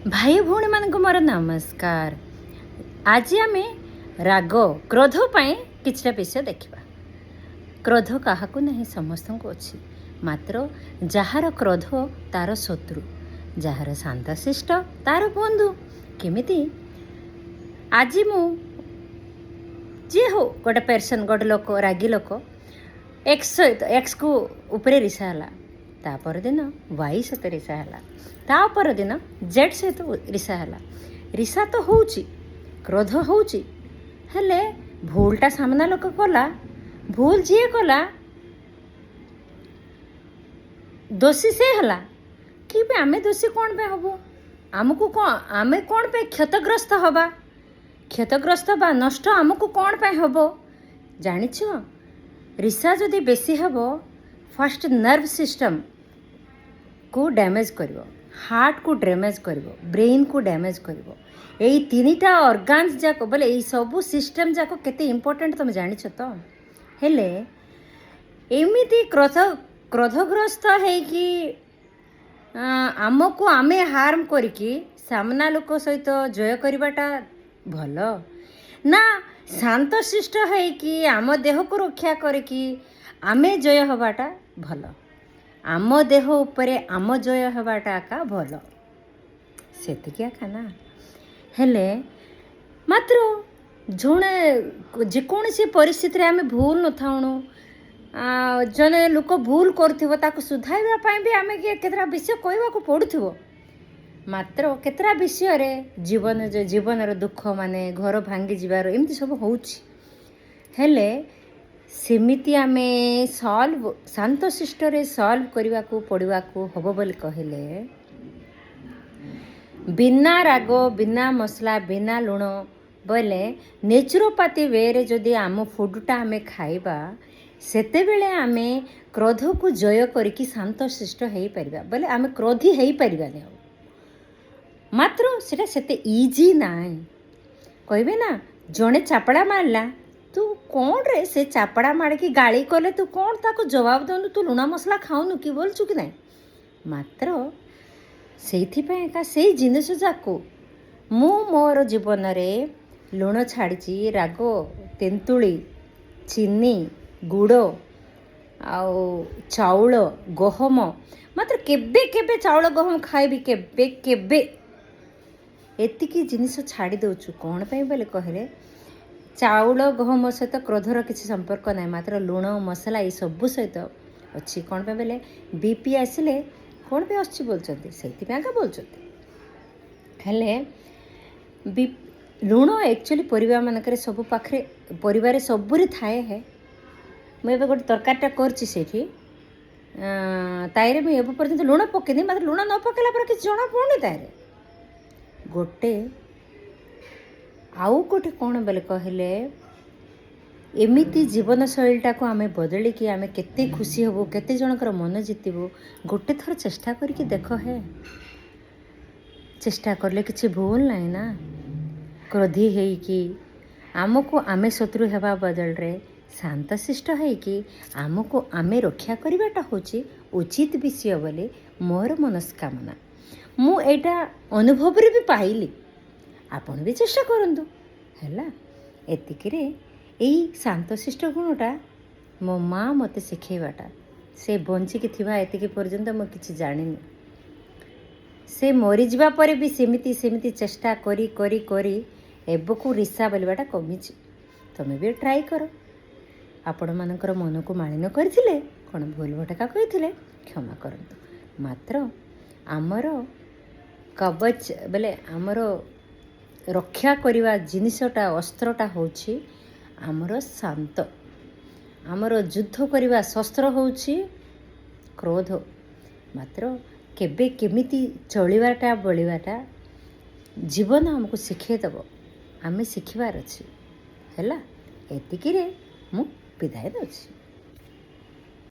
भाई भौणी मानक मोर नमस्कार। आज आम राग क्रोध पाई किछटा विषय देखा। क्रोध क्या नहीं समस्त को अच्छी, मात्र जार क्रोध तार शत्रु, जार शांतशिष्ट तार बंधु। केमिति आज मु जे हो गोटे पर्सन गोटे लोक रागी लोक एक्स सहित एक्स को उपरे रिसा है, तापर दिन वाई सहित रिसा है, तापर दिन जेड सहित रिसा है। रिसा तो होउची, क्रोध होउची, हेले भूलटा सामना लोक कला, भूल जी कला दोषी से हला कि आमे दोषी कौन पे हबो, आमको कौन आमे कौन पे क्षतग्रस्त हबा, क्षतग्रस्त बा नष्ट आमको कौन पे हबो। जानिछ रिसा जदि बेसी हबो फर्स्ट नर्व सिस्टम को डैमेज करिवो, हार्ट को डैमेज करिवो, ब्रेन को डैमेज करिवो। एई तीनिटा ऑर्गन्स जाको बोले एई सबु सिस्टम जाको केते इंपोर्टेंट तुम जानिछ तो। हेले एमिति क्रोधग्रस्त है कि आमको आमे हार्म करिकी सामना लोक सहित जय करवाटा भल ना, शांत शिष्ट है कि आम देह को रक्षा करके आमे जय हवाटा भल, आम देह उपरे आम जय हवाटा का भल सेतिकिया खाना। हेले मात्र जड़े जेकोसी परिस्थिति आम भूल न थाउणु, जने लोक भूल करथिबो ताको सुधारवा पई भी आमे केतरा विषय कहवा को पड़ुथिबो, मात्र केतरा विषय रे जीवन दुख माने घर भांगी जीवार एमती सब होउछि। हेले सेमिति आमे सॉल्व शांत शिष्ट रे सॉल्व करवा को पड़वा को हबो बोली कहले बिना राग बिना मसला बिना लुण बोले नेचुरोपैथी वे रे जदि आम फुडटा आमे खाइबा सेते बेले आमे क्रोध को जय करिकी शांत शिष्ट हेई परिबा बोले आमे क्रोधी हेई परिबानी। मात्र सेटा सेते इजी नाई। कहबे ना जड़े चापड़ा मारला तू कौन रे से चापड़ा मार की गाड़ी कले तू कौन ताको जवाब दौनु, तू लुणा मसला खाऊनु कि बोलचु कि नहीं। मात्र सेइथिपाई एका सेई जिनिस जाको मु मोर जीवन रे लुण छाड़ी, राग तेंतुली चीनी गुड़ आउ चाउल गहम, मात्र केबे केबे चाउल गहम खाइबी केबे केबे एतिकी जिनिस छाड़ी दउछु। कौन पे बोले कहले चाउल गहम सहित क्रोधर किसी संपर्क ना, मात्र लुण मसला ये सबू सहित अच्छी। कौन पे बोले बीपी आसिले कौन पे आछि बोलचंती, सेइथिपाई का बोलचंती। हेले लुण एक्चुअली परिवार मानकरे सबु पाखरे परिवार सबुरी थाए है। मुझे गोटे तरकारीटा करछि सेठी ताइरे मुझे एब पर्यंत लुण पकेनी, मात्र लुण न पकेला पर किसी जଣା पड़ुनी ताइरे गोटे आउ गोटे कौन बोले कहले एमिति जीवन शैलीटा को आमे बदली कि आमे केते खुशी हबो, केते जनकर मन जितबो। गोटे थर चेष्टा करके देख है, चेष्टा करले किछि भूल नाही ना। क्रोधी है कि आमको आमे शत्रु हेबा बदल रे शांत शिष्ट है कि आमको आमे रक्षा करवाटा होची उचित विषय बोले मोर मनस्कामना। मु एटा अनुभव रे भी पाइली, आपण भी चेष्टा करंतु हैला। एतिकिरे एई शांतशिष्ट गुणटा मो माँ मते शिखेबाटा, से बंचिकी थिबा एतिकी पर्यंत मु किछि जानिनी। से मरी जिबा परे भी सेमिति सेमिति चेष्टा करी करी करी एबको रिसा बोलबाटा कमिछि। तमे भी ट्राई करो। आपण मानकर मन को मालिन करथिले कौन भूल भटका कहिथिले क्षमा करंतु। मात्र आमर कवच बोले आमर रक्षा करिवा जिनिसटा अस्त्रटा होछि आमर शांत, आमर युद्ध करिवा शस्त्र होछि क्रोध। मात्र केबे केमिति चलिबाटा बोलिबाटा जीवन हमको शिखे दबो, आमे शिखिबार अछि हैला। एतिकिरे मु विदाय दउछि।